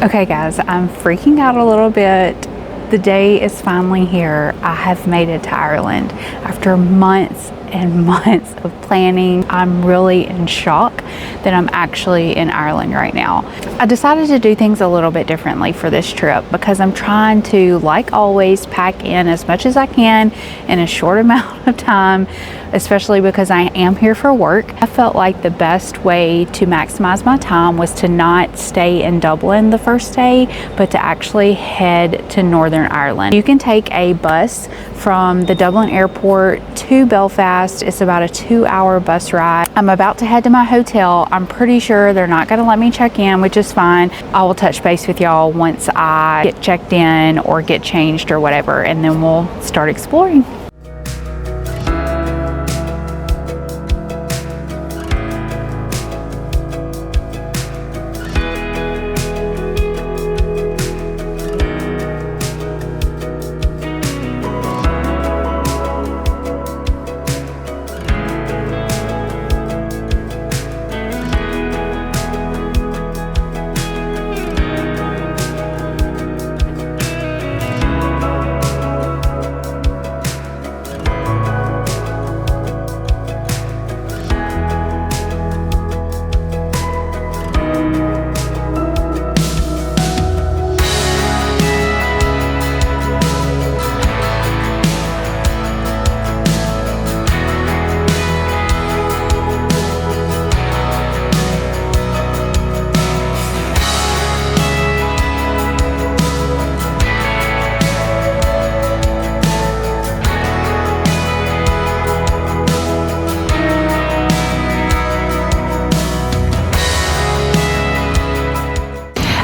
Okay guys, I'm freaking out a little bit. The day is finally here. I have made it to Ireland after months and months of planning. I'm really in shock that I'm actually in Ireland right now. I decided to do things a little bit differently for this trip because I'm trying to, like always, pack in as much as I can in a short amount of time, especially because I am here for work. I felt like the best way to maximize my time was to not stay in Dublin the first day, but to actually head to Northern Ireland. You can take a bus from the Dublin airport to Belfast. It's about a 2-hour bus ride. I'm about to head to my hotel. I'm pretty sure they're not going to let me check in, which is fine. I will touch base with y'all once I get checked in or get changed or whatever, and then we'll start exploring.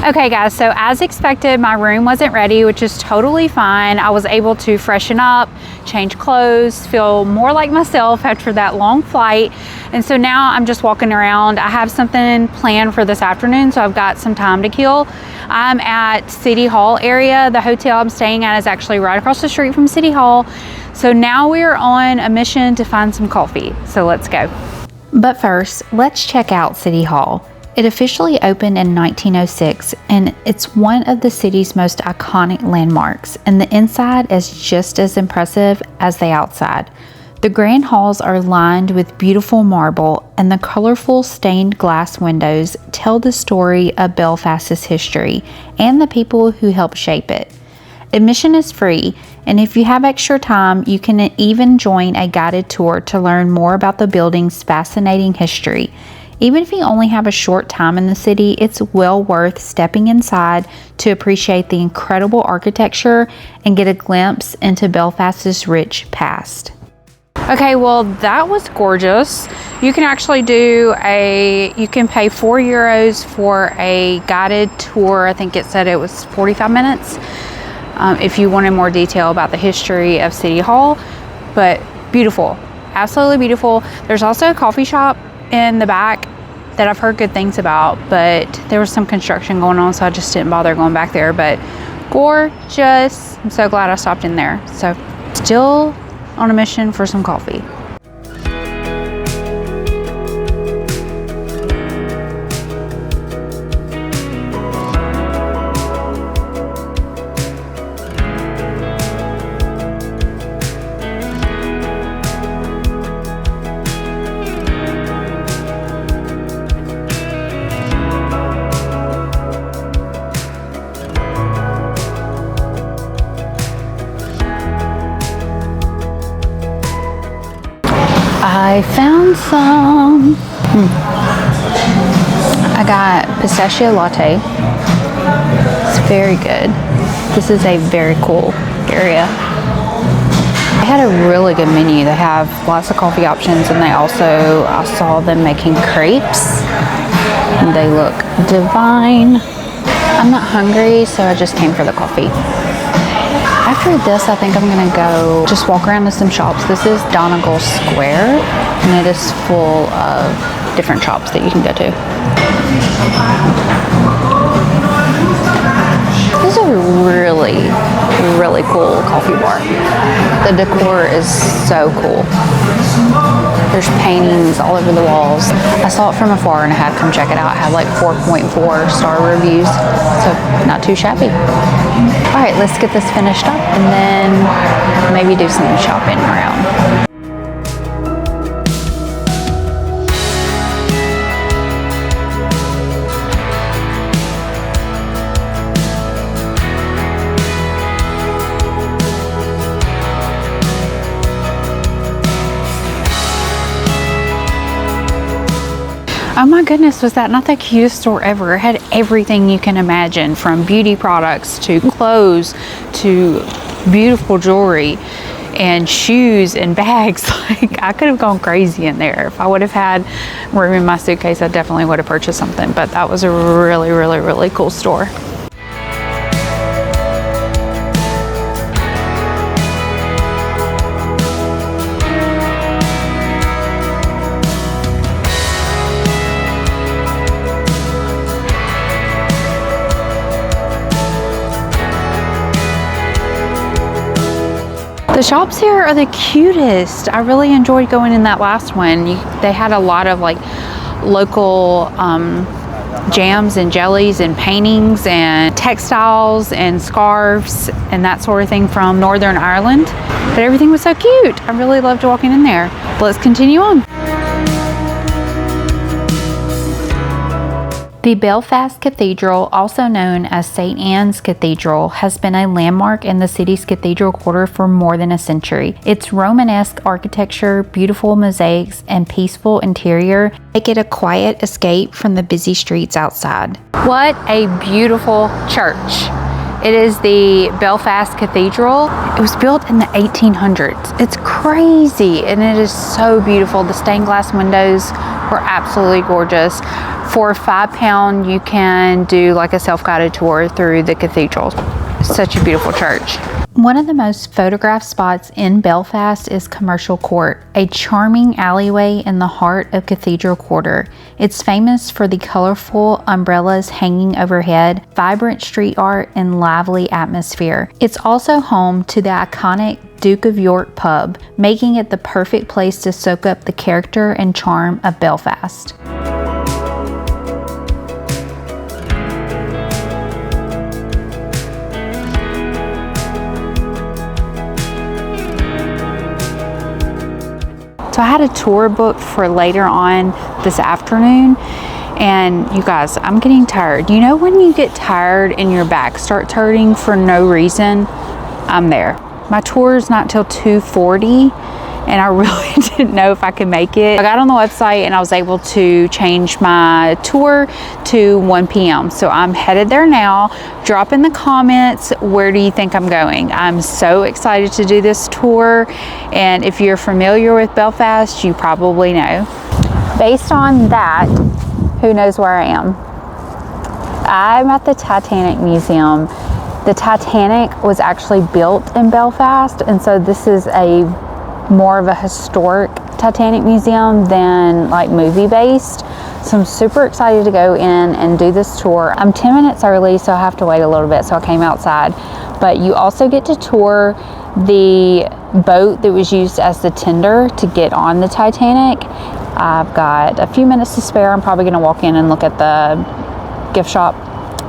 Okay guys, so as expected, my room wasn't ready, which is totally fine. I was able to freshen up, change clothes, feel more like myself after that long flight. And so now I'm just walking around. I have something planned for this afternoon, so I've got some time to kill. I'm at City Hall area. The hotel I'm staying at is actually right across the street from City Hall. So now we're on a mission to find some coffee. So let's go. But first, let's check out City Hall. It officially opened in 1906, and it's one of the city's most iconic landmarks, and the inside is just as impressive as the outside. The grand halls are lined with beautiful marble, and the colorful stained glass windows tell the story of Belfast's history and the people who helped shape it. Admission is free, and if you have extra time, you can even join a guided tour to learn more about the building's fascinating history. Even if you only have a short time in the city, it's well worth stepping inside to appreciate the incredible architecture and get a glimpse into Belfast's rich past. Okay, well that was gorgeous. You can actually you can pay €4 for a guided tour. I think it said it was 45 minutes. If you wanted more detail about the history of City Hall, but beautiful, absolutely beautiful. There's also a coffee shop in the back that I've heard good things about, but there was some construction going on, so I just didn't bother going back there. But gorgeous. I'm so glad I stopped in there. So still on a mission for some coffee. I found some. I got pistachio latte. It's very good. This is a very cool area. They had a really good menu. They have lots of coffee options, and I saw them making crepes. And they look divine. I'm not hungry, so I just came for the coffee. After this, I think I'm gonna go just walk around to some shops. This is Donegal Square, and it is full of different shops that you can go to. This is a really, really cool coffee bar. The decor is so cool. There's paintings all over the walls. I saw it from afar and I had to come check it out. It had like 4.4 star reviews, so not too shabby. All right, let's get this finished up and then maybe do some shopping around. Oh my goodness, was that not the cutest store ever? It had everything you can imagine, from beauty products to clothes to beautiful jewelry and shoes and bags. Like, I could have gone crazy in there. If I would have had room in my suitcase, I definitely would have purchased something, but that was a really cool store. The shops here are the cutest. I really enjoyed going in that last one. They had a lot of like local jams and jellies and paintings and textiles and scarves and that sort of thing from Northern Ireland. But everything was so cute. I really loved walking in there. Let's continue on. The Belfast Cathedral, also known as St. Anne's Cathedral, has been a landmark in the city's Cathedral Quarter for more than a century. Its Romanesque architecture, beautiful mosaics, and peaceful interior make it a quiet escape from the busy streets outside. What a beautiful church! It is the Belfast Cathedral. It was built in the 1800s. It's crazy, and it is so beautiful. The stained glass windows were absolutely gorgeous. For £5, you can do like a self-guided tour through the cathedral. Such a beautiful church. One of the most photographed spots in Belfast is Commercial Court, a charming alleyway in the heart of Cathedral Quarter. It's famous for the colorful umbrellas hanging overhead, vibrant street art, and lively atmosphere. It's also home to the iconic Duke of York pub, making it the perfect place to soak up the character and charm of Belfast. So I had a tour booked for later on this afternoon, and you guys, I'm getting tired. You know when you get tired and your back starts hurting for no reason? I'm there. My tour is not till 2:40, and I really didn't know if I could make it. I got on the website and I was able to change my tour to 1 p.m. So I'm headed there now. Drop in the comments, where do you think I'm going? I'm so excited to do this tour, and if you're familiar with Belfast, you probably know. Based on that, who knows where I am? I'm at the Titanic Museum. The Titanic was actually built in Belfast, and so this is more of a historic Titanic museum than like movie based. So I'm super excited to go in and do this tour. I'm 10 minutes early, so I have to wait a little bit, so I came outside. But you also get to tour the boat that was used as the tender to get on the Titanic. I've got a few minutes to spare. I'm probably going to walk in and look at the gift shop,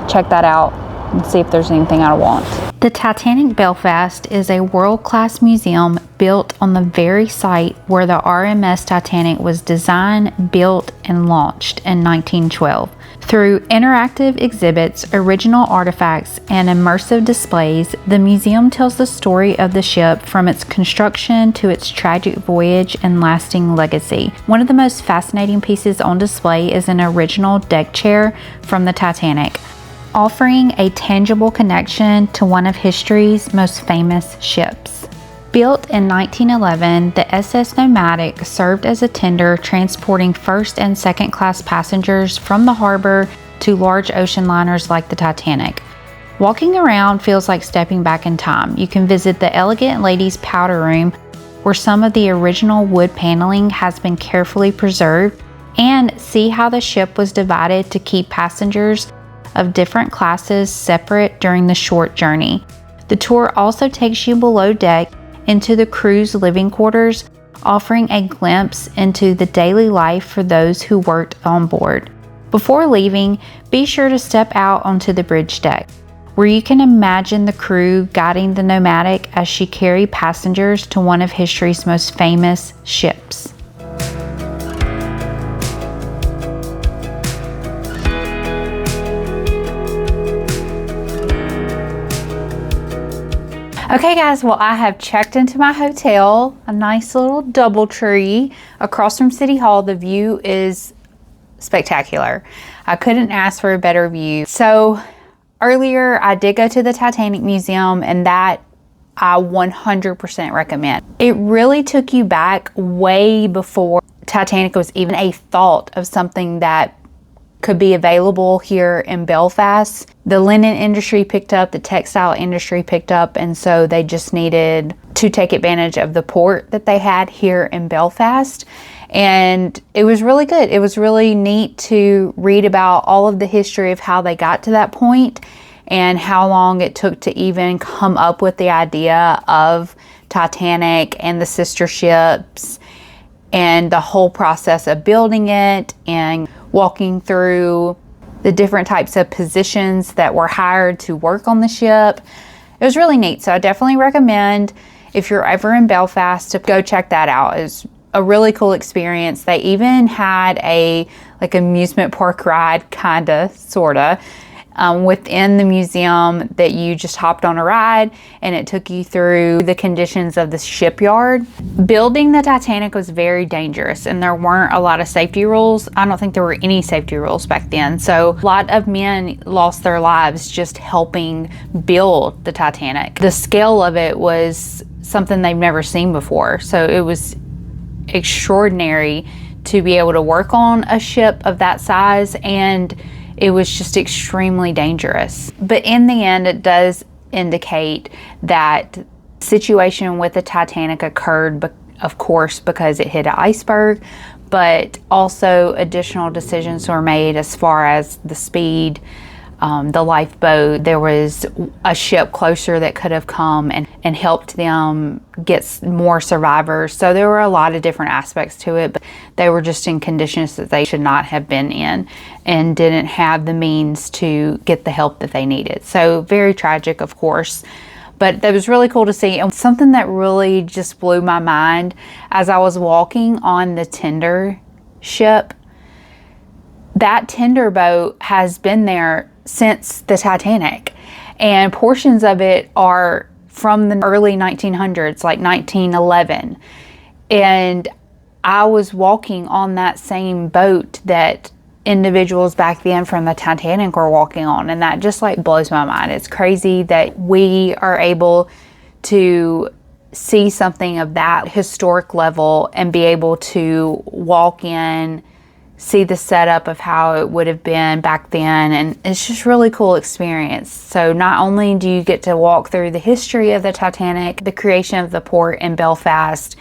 check that out, and see if there's anything I want. The Titanic Belfast is a world-class museum built on the very site where the RMS Titanic was designed, built, and launched in 1912. Through interactive exhibits, original artifacts, and immersive displays, the museum tells the story of the ship from its construction to its tragic voyage and lasting legacy. One of the most fascinating pieces on display is an original deck chair from the Titanic, offering a tangible connection to one of history's most famous ships. Built in 1911, the SS Nomadic served as a tender transporting first and second class passengers from the harbor to large ocean liners like the Titanic. Walking around feels like stepping back in time. You can visit the elegant ladies' powder room, where some of the original wood paneling has been carefully preserved, and see how the ship was divided to keep passengers of different classes separate during the short journey. The tour also takes you below deck into the crew's living quarters, offering a glimpse into the daily life for those who worked on board. Before leaving, be sure to step out onto the bridge deck, where you can imagine the crew guiding the Nomadic as she carried passengers to one of history's most famous ships. Okay guys, well I have checked into my hotel, a nice little DoubleTree across from City Hall. The view is spectacular. I couldn't ask for a better view. So earlier I did go to the Titanic Museum, and that I 100% recommend. It really took you back way before Titanic was even a thought of something that could be available here in Belfast. The linen industry picked up, the textile industry picked up, and so they just needed to take advantage of the port that they had here in Belfast. And it was really good. It was really neat to read about all of the history of how they got to that point and how long it took to even come up with the idea of Titanic and the sister ships, and the whole process of building it and walking through the different types of positions that were hired to work on the ship. It was really neat. So I definitely recommend, if you're ever in Belfast, to go check that out. It's a really cool experience. They even had a amusement park ride, kinda, sorta, within the museum that you just hopped on a ride and it took you through the conditions of the shipyard. Building the Titanic was very dangerous and there weren't a lot of safety rules. I don't think there were any safety rules back then. So a lot of men lost their lives just helping build the Titanic. The scale of it was something they've never seen before. So it was extraordinary to be able to work on a ship of that size, and it was just extremely dangerous. But in the end, it does indicate that the situation with the Titanic occurred, of course, because it hit an iceberg, but also additional decisions were made as far as the speed, the lifeboat. There was a ship closer that could have come and helped them get more survivors. So there were a lot of different aspects to it, but they were just in conditions that they should not have been in and didn't have the means to get the help that they needed. So very tragic, of course, but that was really cool to see. And something that really just blew my mind as I was walking on the tender ship, that tender boat has been there since the Titanic, and portions of it are from the early 1900s, like 1911. And I was walking on that same boat that individuals back then from the Titanic were walking on, and that just like blows my mind. It's crazy that we are able to see something of that historic level and be able to walk in, see the setup of how it would have been back then, and it's just really cool experience. So not only do you get to walk through the history of the Titanic, the creation of the port in Belfast,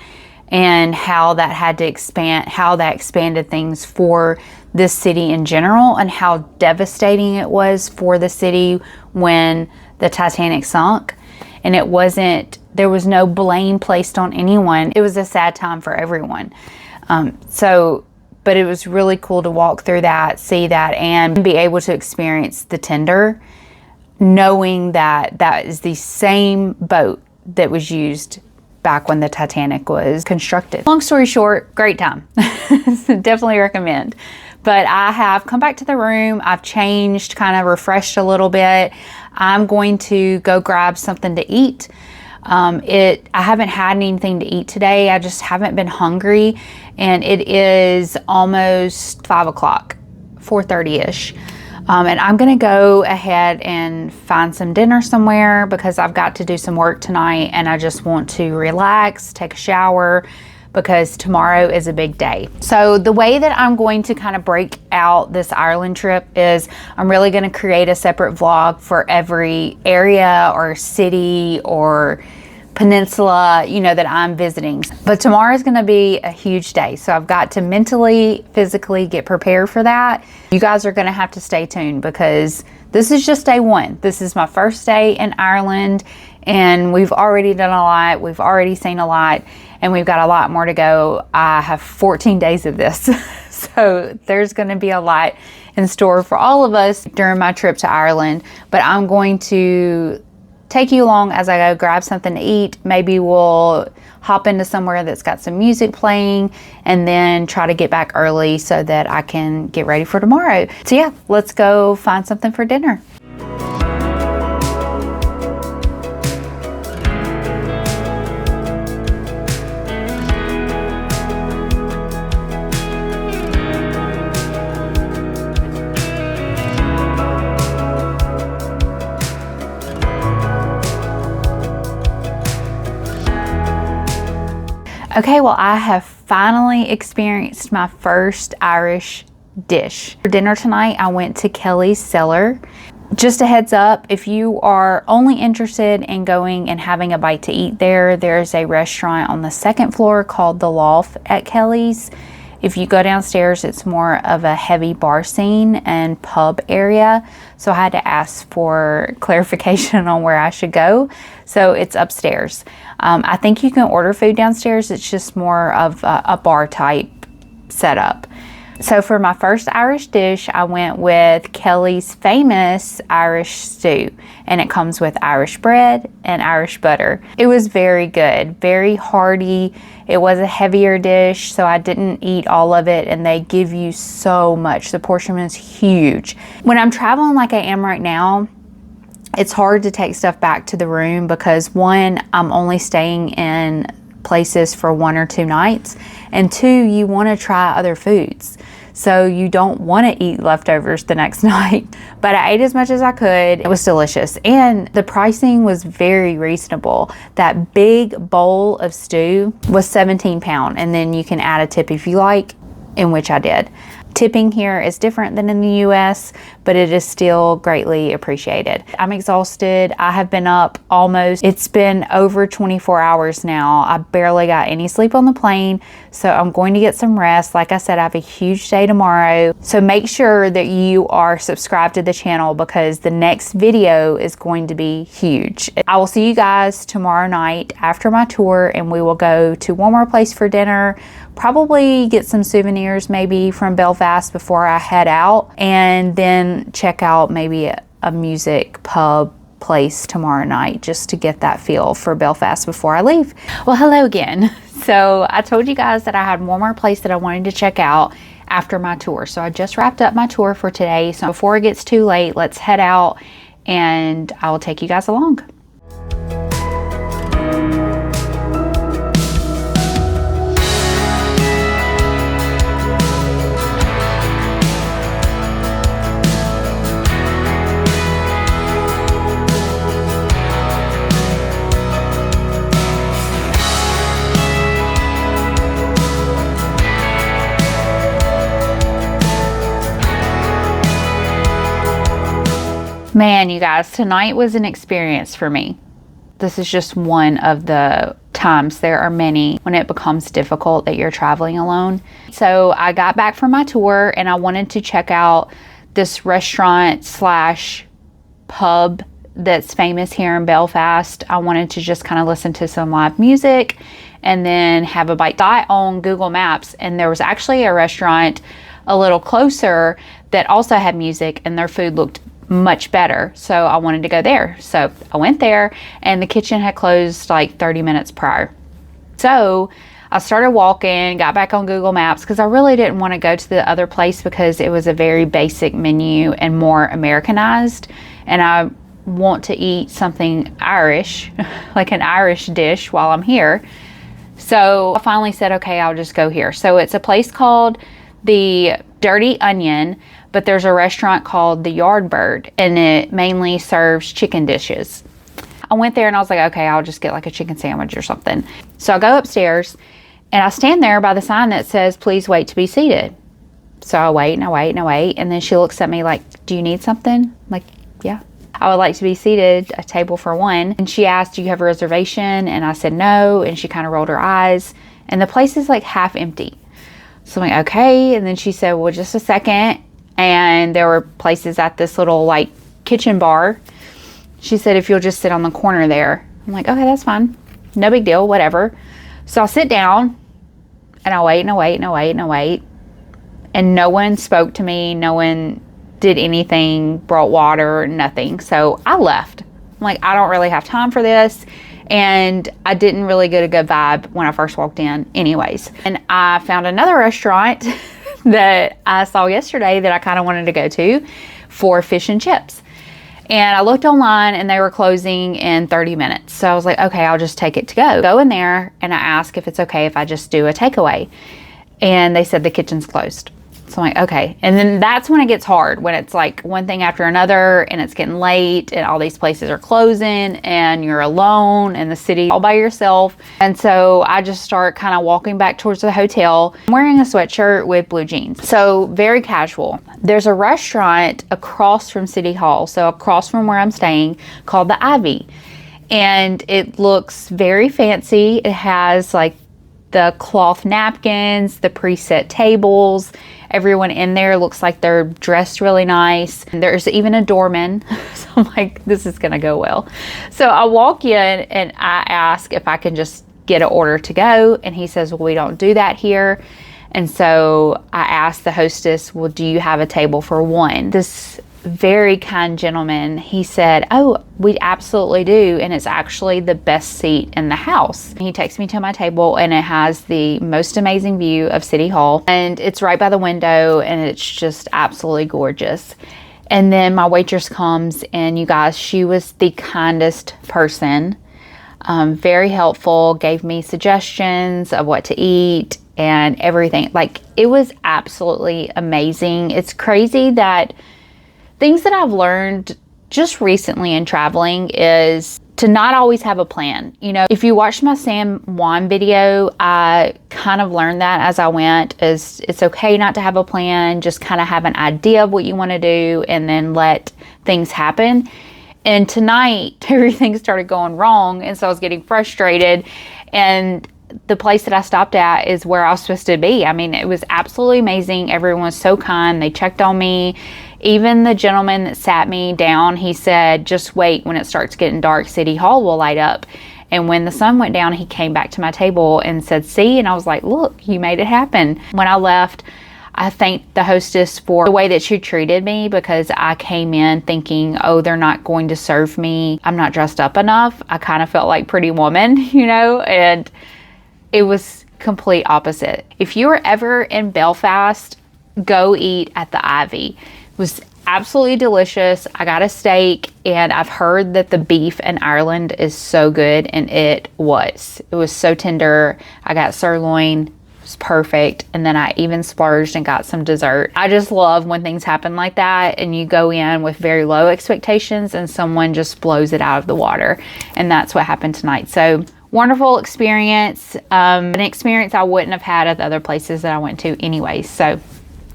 and how that had to expand, how that expanded things for this city in general, and how devastating it was for the city when the Titanic sunk. And it wasn't, there was no blame placed on anyone. It was a sad time for everyone. But it was really cool to walk through that, see that, and be able to experience the tender, knowing that that is the same boat that was used back when the Titanic was constructed. Long story short, great time. Definitely recommend. But I have come back to the room. I've changed, kind of refreshed a little bit. I'm going to go grab something to eat. I haven't had anything to eat today. I just haven't been hungry, and it is almost 5 o'clock, 4:30-ish. And I'm gonna go ahead and find some dinner somewhere because I've got to do some work tonight and I just want to relax, take a shower, because tomorrow is a big day. So the way that I'm going to kind of break out this Ireland trip is I'm really going to create a separate vlog for every area or city or peninsula, you know, that I'm visiting. But tomorrow is going to be a huge day. So I've got to mentally, physically get prepared for that. You guys are going to have to stay tuned because this is just day one. This is my first day in Ireland, and we've already done a lot. We've already seen a lot, and we've got a lot more to go. I have 14 days of this. So there's going to be a lot in store for all of us during my trip to Ireland, but I'm going to take you along as I go grab something to eat. Maybe we'll hop into somewhere that's got some music playing and then try to get back early so that I can get ready for tomorrow. So yeah, let's go find something for dinner. Okay, well, I have finally experienced my first Irish dish. For dinner tonight, I went to Kelly's Cellar. Just a heads up, if you are only interested in going and having a bite to eat there, there's a restaurant on the second floor called The Loft at Kelly's. If you go downstairs, it's more of a heavy bar scene and pub area. So I had to ask for clarification on where I should go. So it's upstairs. I think you can order food downstairs. It's just more of a bar type setup. So for my first Irish dish, I went with Kelly's famous Irish stew, and it comes with Irish bread and Irish butter. It was very good, very hearty. It was a heavier dish, so I didn't eat all of it, and they give you so much. The portion is huge. When I'm traveling like I am right now, it's hard to take stuff back to the room because one, I'm only staying in places for 1 or 2 nights, and 2, you want to try other foods. So you don't want to eat leftovers the next night. But I ate as much as I could. It was delicious. And the pricing was very reasonable. That big bowl of stew was £17. And then you can add a tip if you like, in which I did. Tipping here is different than in the US, but it is still greatly appreciated. I'm exhausted. I have been up it's been over 24 hours now. I barely got any sleep on the plane, so I'm going to get some rest. Like I said, I have a huge day tomorrow. So make sure that you are subscribed to the channel because the next video is going to be huge. I will see you guys tomorrow night after my tour, and we will go to one more place for dinner. Probably get some souvenirs maybe from Belfast before I head out, and then check out maybe a music pub place tomorrow night just to get that feel for Belfast before I leave. Well, hello again. So I told you guys that I had one more place that I wanted to check out after my tour. So I just wrapped up my tour for today. So before it gets too late, let's head out and I will take you guys along. Man, you guys, tonight was an experience for me. This is just one of the times, there are many, when it becomes difficult that you're traveling alone. So I got back from my tour and I wanted to check out this restaurant slash pub that's famous here in Belfast. I wanted to just kind of listen to some live music and then have a bite. I on Google Maps, and there was actually a restaurant a little closer that also had music, and their food looked much better, so I wanted to go there. So I went there, and the kitchen had closed like 30 minutes prior. So I started walking, got back on Google Maps because I really didn't want to go to the other place because it was a very basic menu and more Americanized, and I want to eat something Irish, like an Irish dish while I'm here. So I finally said, okay, I'll just go here. So it's a place called the Dirty Onion, but there's a restaurant called the Yardbird, and it mainly serves chicken dishes. I went there and I was like, okay, I'll just get like a chicken sandwich or something. So I go upstairs and I stand there by the sign that says, please wait to be seated. So I wait and I wait and I wait. And then she looks at me like, do you need something? I'm like, yeah. I would like to be seated, a table for one. And she asked, do you have a reservation? And I said no. And she kind of rolled her eyes. And the place is like half empty. So I'm like, okay. And then she said, well, just a second. And there were places at this little like kitchen bar. She said, if you'll just sit on the corner there, I'm like, okay, that's fine. No big deal, whatever. So I'll sit down and I wait and I wait and I wait and I wait. And no one spoke to me. No one did anything, brought water, nothing. So I left. I'm like, I don't really have time for this. And I didn't really get a good vibe when I first walked in anyways. And I found another restaurant that I saw yesterday that I kind of wanted to go to for fish and chips. And I looked online and they were closing in 30 minutes. So I was like, okay, I'll just take it to go. Go in there and I asked if it's okay if I just do a takeaway. And they said the kitchen's closed. So I'm like, okay. And then that's when it gets hard, when it's like one thing after another and it's getting late and all these places are closing and you're alone in the city all by yourself. And so I just start kind of walking back towards the hotel. I'm wearing a sweatshirt with blue jeans. So very casual. There's a restaurant across from City Hall, so across from where I'm staying, called the Ivy. And it looks very fancy. It has like the cloth napkins, the preset tables. Everyone in there looks like they're dressed really nice. And there's even a doorman. So I'm like, this is gonna go well. So I walk in and I ask if I can just get an order to go. And he says, well, we don't do that here. And so I asked the hostess, well, do you have a table for one? This very kind gentleman, he said, oh, we absolutely do, and it's actually the best seat in the house. He takes me to my table and it has the most amazing view of City Hall, and it's right by the window and it's just absolutely gorgeous. And then my waitress comes, and you guys, she was the kindest person, very helpful, gave me suggestions of what to eat and everything. Like, it was absolutely amazing. It's crazy that things that I've learned just recently in traveling is to not always have a plan. You know, if you watched my San Juan video, I kind of learned that as I went, is it's okay not to have a plan, just kind of have an idea of what you want to do and then let things happen. And tonight, everything started going wrong, and so I was getting frustrated. And the place that I stopped at is where I was supposed to be. I mean, it was absolutely amazing. Everyone was so kind. They checked on me. Even the gentleman that sat me down, he said, just wait, when it starts getting dark, City Hall will light up. And when the sun went down, he came back to my table and said, see? And I was like, look, you made it happen. When I left, I thanked the hostess for the way that she treated me, because I came in thinking, oh, they're not going to serve me. I'm not dressed up enough. I kind of felt like Pretty Woman, you know, and it was complete opposite. If you were ever in Belfast, go eat at the Ivy. It was absolutely delicious. I got a steak, and I've heard that the beef in Ireland is so good, and it was. It was so tender. I got sirloin. It was perfect. And then I even splurged and got some dessert. I just love when things happen like that and you go in with very low expectations and someone just blows it out of the water. And that's what happened tonight. So wonderful experience, an experience I wouldn't have had at the other places that I went to anyways. So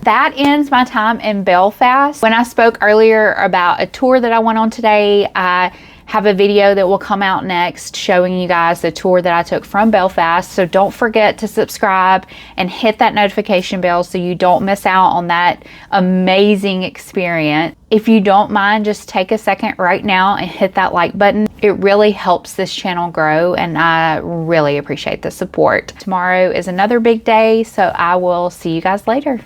that ends my time in Belfast. When I spoke earlier about a tour that I went on today, I have a video that will come out next showing you guys the tour that I took from Belfast. So don't forget to subscribe and hit that notification bell so you don't miss out on that amazing experience. If you don't mind, just take a second right now and hit that like button. It really helps this channel grow, and I really appreciate the support. Tomorrow is another big day, so I will see you guys later.